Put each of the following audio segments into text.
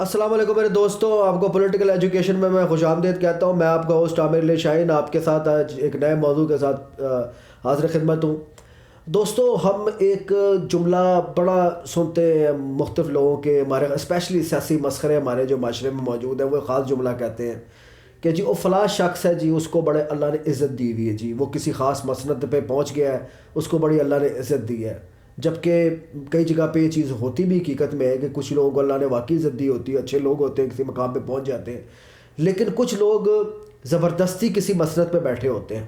السلام علیکم میرے دوستوں، آپ کو پولیٹیکل ایجوکیشن میں خوش آمدید کہتا ہوں۔ میں آپ کا ہوسٹ عامر علی شاہین آپ کے ساتھ آج ایک نئے موضوع کے ساتھ حاضر خدمت ہوں۔ دوستوں، ہم ایک جملہ بڑا سنتے ہیں مختلف لوگوں کے، ہمارے اسپیشلی سیاسی مسخرے ہمارے جو معاشرے میں موجود ہیں، وہ ایک خاص جملہ کہتے ہیں کہ جی وہ فلاں شخص ہے، جی اس کو بڑے اللہ نے عزت دی ہوئی ہے، جی وہ کسی خاص مسند پہ پہنچ گیا ہے، اس کو بڑی اللہ نے عزت دی ہے۔ جبکہ کئی جگہ پہ یہ چیز ہوتی بھی حقیقت میں ہے کہ کچھ لوگوں کو اللہ نے واقعی عزت دی ہوتی ہے، اچھے لوگ ہوتے ہیں، کسی مقام پہ پہنچ جاتے ہیں، لیکن کچھ لوگ زبردستی کسی مسند پہ بیٹھے ہوتے ہیں۔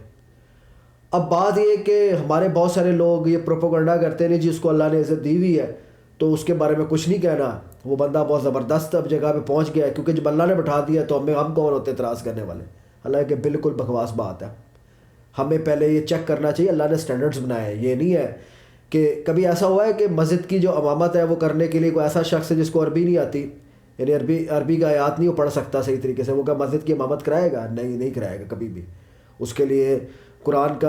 اب بات یہ کہ ہمارے بہت سارے لوگ یہ پروپیگنڈا کرتے ہیں جس کو اللہ نے عزت دی ہوئی ہے تو اس کے بارے میں کچھ نہیں کہنا، وہ بندہ بہت زبردست اب جگہ پہ پہنچ گیا ہے، کیونکہ جب اللہ نے بٹھا دیا تو ہم کون ہوتے اعتراض کرنے والے؟ حالانکہ بالکل بکواس بات ہے۔ ہمیں پہلے یہ چیک کرنا چاہیے اللہ نے سٹینڈرڈز بنائے ہیں۔ یہ نہیں ہے کہ کبھی ایسا ہوا ہے کہ مسجد کی جو امامت ہے وہ کرنے کے لیے کوئی ایسا شخص ہے جس کو عربی نہیں آتی، یعنی عربی کا آیات نہیں وہ پڑھ سکتا صحیح طریقے سے، وہ کیا مسجد کی امامت کرائے گا؟ نہیں کرائے گا کبھی بھی۔ اس کے لیے قرآن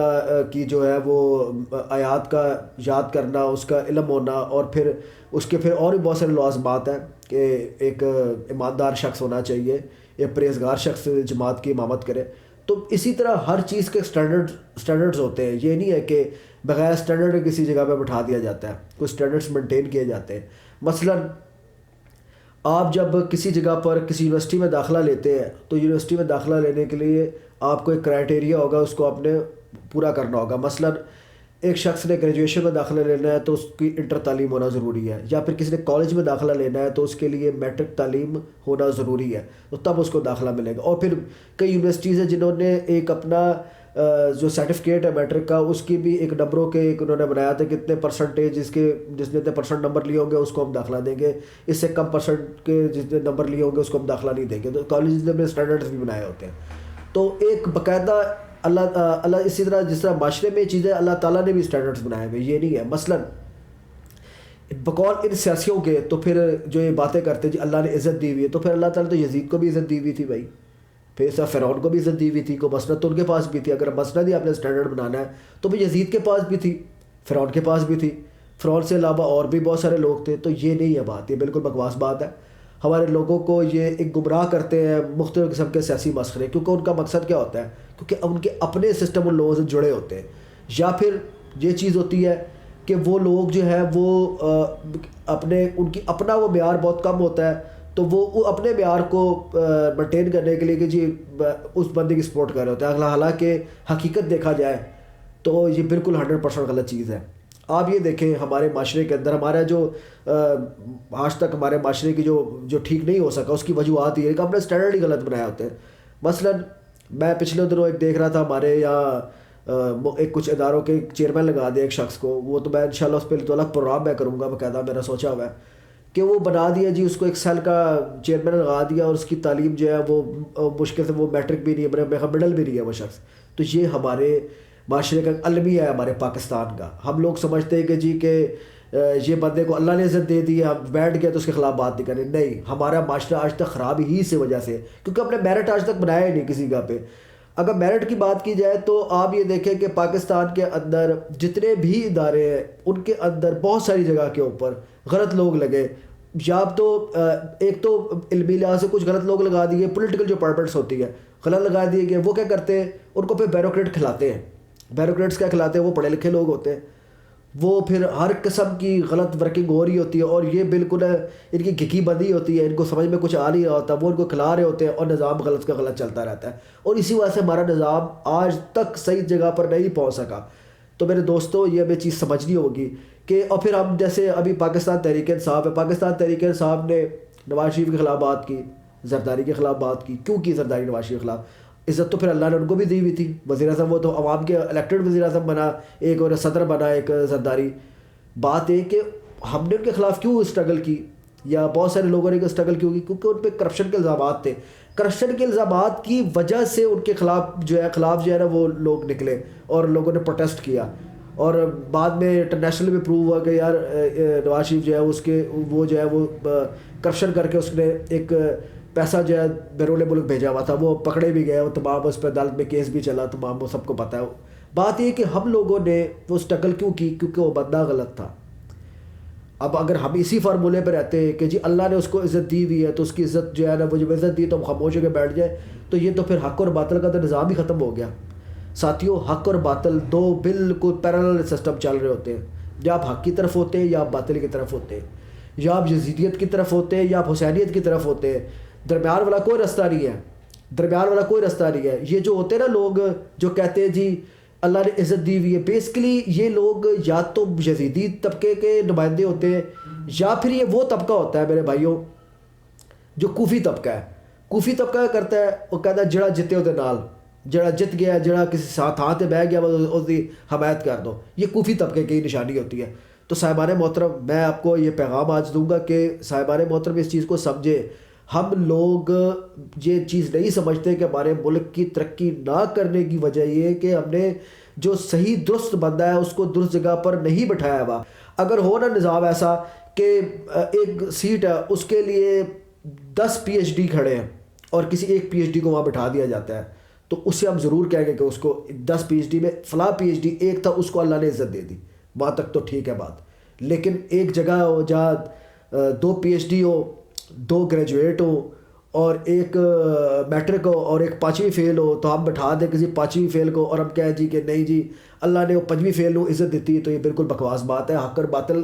کی جو ہے وہ آیات کا یاد کرنا، اس کا علم ہونا، اور پھر اس کے پھر اور بھی بہت سارے لوازمات ہیں کہ ایک ایماندار شخص ہونا چاہیے، ایک پرہیزگار شخص جماعت کی امامت کرے۔ تو اسی طرح ہر چیز کے سٹینڈرڈز ہوتے ہیں، یہ نہیں ہے کہ بغیر سٹینڈرڈ کسی جگہ پہ بٹھا دیا جاتا ہے، کچھ سٹینڈرڈز مینٹین کیے جاتے ہیں۔ مثلا آپ جب کسی جگہ پر کسی یونیورسٹی میں داخلہ لیتے ہیں تو یونیورسٹی میں داخلہ لینے کے لیے آپ کو ایک کرائٹیریا ہوگا، اس کو آپ نے پورا کرنا ہوگا۔ مثلا ایک شخص نے گریجویشن میں داخلہ لینا ہے تو اس کی انٹر تعلیم ہونا ضروری ہے، یا پھر کسی نے کالج میں داخلہ لینا ہے تو اس کے لیے میٹرک تعلیم ہونا ضروری ہے، تو تب اس کو داخلہ ملے گا۔ اور پھر کئی یونیورسٹیز ہیں جنہوں نے ایک اپنا جو سرٹیفکیٹ ہے میٹرک کا، اس کی بھی ایک نمبروں کے ایک انہوں نے بنایا تھا کہ اتنے پرسنٹیج جس نے اتنے پرسنٹ نمبر لیے ہوں گے اس کو ہم داخلہ دیں گے، اس سے کم پرسنٹ کے جس نے نمبر لیے ہوں گے اس کو ہم داخلہ نہیں دیں گے۔ تو کالجز نے اپنے اسٹینڈرڈز بھی بنائے ہوتے ہیں۔ تو ایک باقاعدہ اللہ اسی طرح جس طرح معاشرے میں یہ چیزیں اللہ تعالیٰ نے بھی اسٹینڈرڈز بنائے ہوئے، یہ نہیں ہے۔ مثلا بقول ان سیاسیوں کے تو پھر جو یہ باتیں کرتے ہیں جی اللہ نے عزت دی ہوئی ہے، تو پھر اللہ تعالیٰ تو یزید کو بھی عزت دی ہوئی تھی بھائی، پھر سر فرعون کو بھی عزت دی ہوئی تھی، کوئی مسند تو ان کے پاس بھی تھی۔ اگر مسند ہی آپ نے اسٹینڈرڈ بنانا ہے تو پھر یزید کے پاس بھی تھی، فرعون کے پاس بھی تھی، فرعون سے علاوہ اور بھی بہت سارے لوگ تھے۔ تو یہ نہیں ہے بات، یہ بالکل بکواس بات ہے۔ ہمارے لوگوں کو یہ ایک گمراہ کرتے ہیں مختلف قسم کے سیاسی مسخرے، کیونکہ ان کا مقصد کیا ہوتا ہے؟ کیونکہ ان کے اپنے سسٹم ان لوگوں سے جڑے ہوتے ہیں، یا پھر یہ چیز ہوتی ہے کہ وہ لوگ جو ہے وہ ان کی اپنا وہ معیار بہت کم ہوتا ہے، تو وہ اپنے معیار کو مینٹین کرنے کے لیے کہ جی اس بندے کی سپورٹ کر رہے ہوتے ہیں، حالانکہ حقیقت دیکھا جائے تو یہ بالکل 100% غلط چیز ہے۔ آپ یہ دیکھیں ہمارے معاشرے کے اندر ہمارا جو آج تک ہمارے معاشرے کی جو ٹھیک نہیں ہو سکا، اس کی وجوہات یہ ہے کہ ہم نے اسٹینڈرڈ ہی غلط بنائے ہوتے ہیں۔ مثلا میں پچھلے دنوں ایک دیکھ رہا تھا، ہمارے یہاں ایک کچھ اداروں کے چیئرمین لگا دیا ایک شخص کو، وہ تو میں انشاءاللہ اس پہ تو الگ پروگرام میں کروں گا، باقاعدہ میں نے سوچا ہوا ہے کہ وہ بنا دیا جی، اس کو ایک سیل کا چیئرمین لگا دیا، اور اس کی تعلیم جو ہے وہ مشکل سے وہ میٹرک بھی نہیں ہے، مڈل بھی نہیں ہے وہ شخص۔ تو یہ ہمارے معاشرے کا المیہ ہے ہمارے پاکستان کا۔ ہم لوگ سمجھتے ہیں کہ جی کہ یہ بندے کو اللہ نے عزت دے دی ہے، ہم بیٹھ گئے تو اس کے خلاف بات نہیں کریں۔ نہیں، ہمارا معاشرہ آج تک خراب ہی سے وجہ سے، کیونکہ ہم نے میرٹ آج تک بنایا ہی نہیں کسی جگہ پہ۔ اگر میرٹ کی بات کی جائے تو آپ یہ دیکھیں کہ پاکستان کے اندر جتنے بھی ادارے ہیں ان کے اندر بہت ساری جگہ کے اوپر غلط لوگ لگے، یا تو ایک تو علمی لحاظ سے کچھ غلط لوگ لگا دیے، پولیٹیکل جو اپارٹمنٹس ہوتی ہے غلط لگا دیے گئے۔ وہ کیا کرتے ہیں؟ ان کو پھر بیوروکریٹ کھلاتے ہیں۔ بیوروکریٹس کیا کھلاتے ہیں؟ وہ پڑھے لکھے لوگ ہوتے ہیں، وہ پھر ہر قسم کی غلط ورکنگ ہو رہی ہوتی ہے، اور یہ بالکل ان کی گھکی بندی ہوتی ہے، ان کو سمجھ میں کچھ آ نہیں رہا ہوتا، وہ ان کو کھلا رہے ہوتے ہیں، اور نظام غلط کا غلط چلتا رہتا ہے، اور اسی وجہ سے ہمارا نظام آج تک صحیح جگہ پر نہیں پہنچ سکا۔ تو میرے دوستوں یہ ہمیں چیز سمجھنی ہوگی کہ، اور پھر ہم جیسے ابھی پاکستان تحریک انصاف ہے، پاکستان تحریک انصاف نے نواز شریف کے خلاف بات کی، زرداری کے خلاف بات کی۔ کیوں کی زرداری نواز شریف کے خلاف؟ عزت تو پھر اللہ نے ان کو بھی دی ہوئی تھی، وزیر اعظم وہ تو عوام کے الیکٹڈ وزیر اعظم بنا، ایک اور صدر بنا ایک زرداری۔ بات یہ کہ ہم نے ان کے خلاف کیوں اسٹرگل کی، یا بہت سارے لوگوں نے اسٹرگل کیوں کی؟ کیونکہ ان پہ کرپشن کے الزامات تھے۔ کرپشن کے الزامات کی وجہ سے ان کے خلاف جو ہے نا وہ لوگ نکلے اور لوگوں نے پروٹیسٹ کیا، اور بعد میں انٹرنیشنل بھی پروو ہوا کہ یار نواز شریف جو ہے وہ کرپشن کر کے اس نے ایک پیسہ جو ہے بیرون ملک بھیجا ہوا تھا، وہ پکڑے بھی گئے، وہ تمام اس پہ عدالت میں کیس بھی چلا، تمام وہ سب کو پتہ ہے۔ بات یہ کہ ہم لوگوں نے وہ اسٹرگل کیوں کی؟ کیونکہ وہ بندہ غلط تھا۔ اب اگر ہم اسی فارمولے پہ رہتے ہیں کہ جی اللہ نے اس کو عزت دی ہوئی ہے تو اس کی عزت جو ہے نا وہ جب عزت دی تو ہم خاموش ہو کے بیٹھ جائیں، تو یہ تو پھر حق اور باطل کا تو نظام ہی ختم ہو گیا۔ ساتھیوں، حق اور باطل دو بالکل پیرالل سسٹم چل رہے ہوتے ہیں، یا آپ حق کی طرف ہوتے ہیں یا آپ باطل کی طرف ہوتے ہیں، یا آپ یزیدیت کی طرف ہوتے ہیں یا آپ حسینیت کی طرف ہوتے ہیں، درمیان والا کوئی رستہ نہیں ہے، درمیان والا کوئی رستہ نہیں ہے۔ یہ جو ہوتے ہیں نا لوگ جو کہتے ہیں جی اللہ نے عزت دی ہوئی ہے، بیسکلی یہ لوگ یا تو یزیدی طبقے کے نمائندے ہوتے ہیں یا پھر یہ وہ طبقہ ہوتا ہے میرے بھائیوں جو کوفی طبقہ ہے۔ کوفی طبقہ کرتا ہے، وہ کہتا ہے جڑا جتے ہوتے نال، جڑا جت گیا، جڑا کسی ساتھ ہاتھ بہ گیا اس کی حمایت کر دو، یہ کوفی طبقے کی نشانی ہوتی ہے۔ تو صاحبان محترم، میں آپ کو یہ پیغام آج دوں گا کہ صاحبان محترم اس چیز کو سمجھے۔ ہم لوگ یہ چیز نہیں سمجھتے کہ ہمارے ملک کی ترقی نہ کرنے کی وجہ یہ ہے کہ ہم نے جو صحیح درست بندہ ہے اس کو درست جگہ پر نہیں بٹھایا ہوا۔ اگر ہو نا نظام ایسا کہ ایک سیٹ ہے اس کے لیے 10 پی ایچ ڈی کھڑے ہیں اور کسی ایک پی ایچ ڈی کو وہاں بٹھا دیا جاتا ہے، تو اس سے ہم ضرور کہیں گے کہ اس کو 10 پی ایچ ڈی میں فلاں پی ایچ ڈی ایک تھا، اس کو اللہ نے عزت دے دی، وہاں تک تو ٹھیک ہے بات۔ لیکن ایک جگہ ہو جہاں 2 پی ایچ ڈی ہو، 2 گریجویٹ ہو اور ایک میٹرک ہو اور ایک 5ویں فیل ہو، تو ہم بٹھا دیں کسی 5ویں فیل کو اور ہم کہیں جی کہ نہیں جی اللہ نے وہ 5ویں فیل کو عزت دیتی ہے، تو یہ بالکل بکواس بات ہے۔ حق اور باطل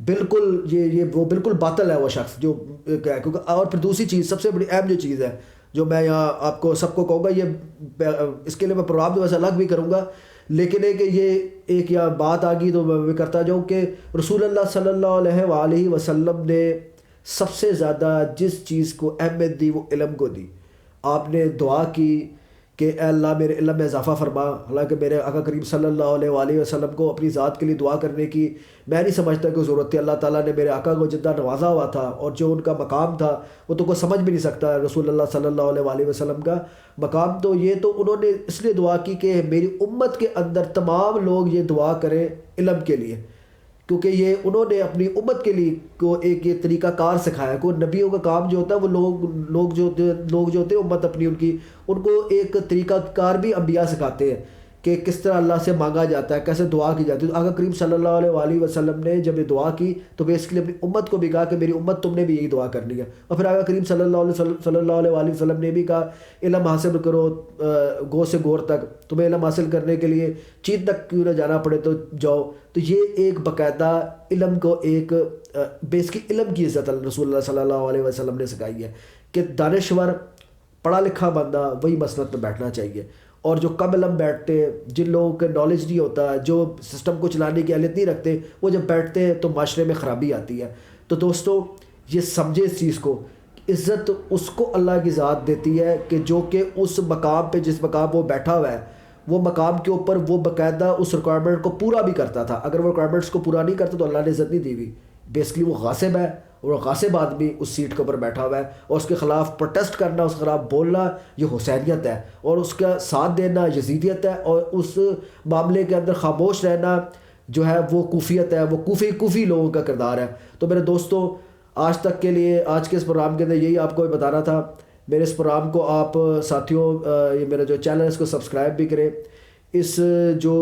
بالکل یہ وہ بالکل باطل ہے وہ شخص جو کیونکہ۔ اور پھر دوسری چیز، سب سے بڑی اہم جو چیز ہے جو میں یہاں آپ کو سب کو کہوں گا، یہ اس کے لیے میں پروگرام تو ویسے الگ بھی کروں گا، لیکن ہے کہ یہ ایک یا بات آ گئی تو میں کرتا جاؤں کہ رسول اللہ صلی اللہ علیہ وآلہ وسلم نے سب سے زیادہ جس چیز کو اہمیت دی وہ علم کو دی۔ آپ نے دعا کی کہ اے اللہ میرے علم میں اضافہ فرما، حالانکہ میرے آقا کریم صلی اللہ علیہ وآلہ وسلم کو اپنی ذات کے لیے دعا کرنے کی میں نہیں سمجھتا کہ ضرورت تھی۔ اللہ تعالیٰ نے میرے آقا کو جتنا نوازا ہوا تھا اور جو ان کا مقام تھا وہ تو کوئی سمجھ بھی نہیں سکتا۔ رسول اللہ صلی اللہ علیہ وآلہ وسلم کا مقام تو یہ تو انہوں نے اس لیے دعا کی کہ میری امت کے اندر تمام لوگ یہ دعا کریں علم کے لیے، کیونکہ یہ انہوں نے اپنی امت کے لیے کو ایک یہ طریقہ کار سکھایا۔ کوئی نبیوں کا کام جو ہوتا ہے وہ لوگ جو ہوتے ہیں امت اپنی ان کو ایک طریقہ کار بھی انبیاء سکھاتے ہیں کہ کس طرح اللہ سے مانگا جاتا ہے، کیسے دعا کی جاتی ہے۔ تو آقا کریم صلی اللہ علیہ وآلہ وسلم نے جب یہ دعا کی تو بیسکلی اپنی امت کو بھی کہا کہ میری امت تم نے بھی یہی دعا کرنی ہے۔ اور پھر آقا کریم صلی اللہ علیہ وآلہ وسلم نے بھی کہا علم حاصل کرو گو سے گور تک، تمہیں علم حاصل کرنے کے لیے چین تک کیوں نہ جانا پڑے تو جاؤ۔ تو یہ ایک باقاعدہ علم کو ایک بیسکلی علم کی عزت رسول اللہ صلی اللہ علیہ وسلم نے سکھائی ہے کہ دانشور پڑھا لکھا بندہ وہی مسند پہ بیٹھنا چاہیے، اور جو کم علم بیٹھتے ہیں، جن لوگوں کے نالج نہیں ہوتا، جو سسٹم کو چلانے کی اہلیت نہیں رکھتے، وہ جب بیٹھتے ہیں تو معاشرے میں خرابی آتی ہے۔ تو دوستو یہ سمجھے اس چیز کو، عزت اس کو اللہ کی ذات دیتی ہے کہ جو کہ اس مقام پہ جس مقام وہ بیٹھا ہوا ہے وہ مقام کے اوپر وہ باقاعدہ اس ریکوائرمنٹ کو پورا بھی کرتا تھا۔ اگر وہ ریکوائرمنٹس کو پورا نہیں کرتا تو اللہ نے عزت نہیں دی ہوئی۔ بیسکلی وہ غاصب ہے اور غاصب آدمی اس سیٹ کے اوپر بیٹھا ہوا ہے، اور اس کے خلاف پروٹیسٹ کرنا، اس کے خلاف بولنا یہ حسینیت ہے، اور اس کا ساتھ دینا یزیدیت ہے، اور اس معاملے کے اندر خاموش رہنا جو ہے وہ کوفیت ہے، وہ کوفی لوگوں کا کردار ہے۔ تو میرے دوستوں، آج تک کے لیے آج کے اس پروگرام کے اندر یہی آپ کو بتانا تھا۔ میرے اس پروگرام کو آپ ساتھیوں یہ میرا جو چینل ہے اس کو سبسکرائب بھی کریں۔ اس جو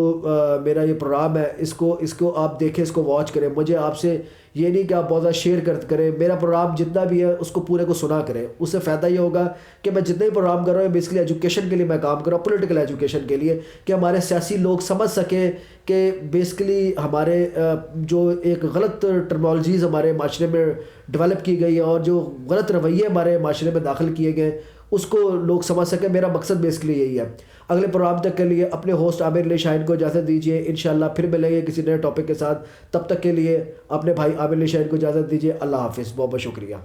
میرا یہ پروگرام ہے اس کو آپ دیکھیں، اس کو واچ کریں۔ مجھے آپ سے یہ نہیں کہ آپ بہت زیادہ شیئر کریں، میرا پروگرام جتنا بھی ہے اس کو پورے کو سنا کریں۔ اس سے فائدہ یہ ہوگا کہ میں جتنے بھی پروگرام کر رہا ہوں بیسکلی ایجوکیشن کے لیے میں کام کر رہا ہوں، پولیٹیکل ایجوکیشن کے لیے، کہ ہمارے سیاسی لوگ سمجھ سکیں کہ بیسکلی ہمارے جو ایک غلط ٹرمنالوجیز ہمارے معاشرے میں ڈیولپ کی گئی ہے اور جو غلط رویے ہمارے معاشرے میں داخل کیے گئے اس کو لوگ سمجھ سکیں۔ میرا مقصد بیسکلی یہی ہے۔ اگلے پروگرام تک کے لیے اپنے ہوسٹ عامر علی شاہین کو اجازت دیجیے، انشاءاللہ پھر ملیں گے کسی نئے ٹاپک کے ساتھ۔ تب تک کے لیے اپنے بھائی عامر علی شاہین کو اجازت دیجیے۔ اللہ حافظ، بہت بہت شکریہ۔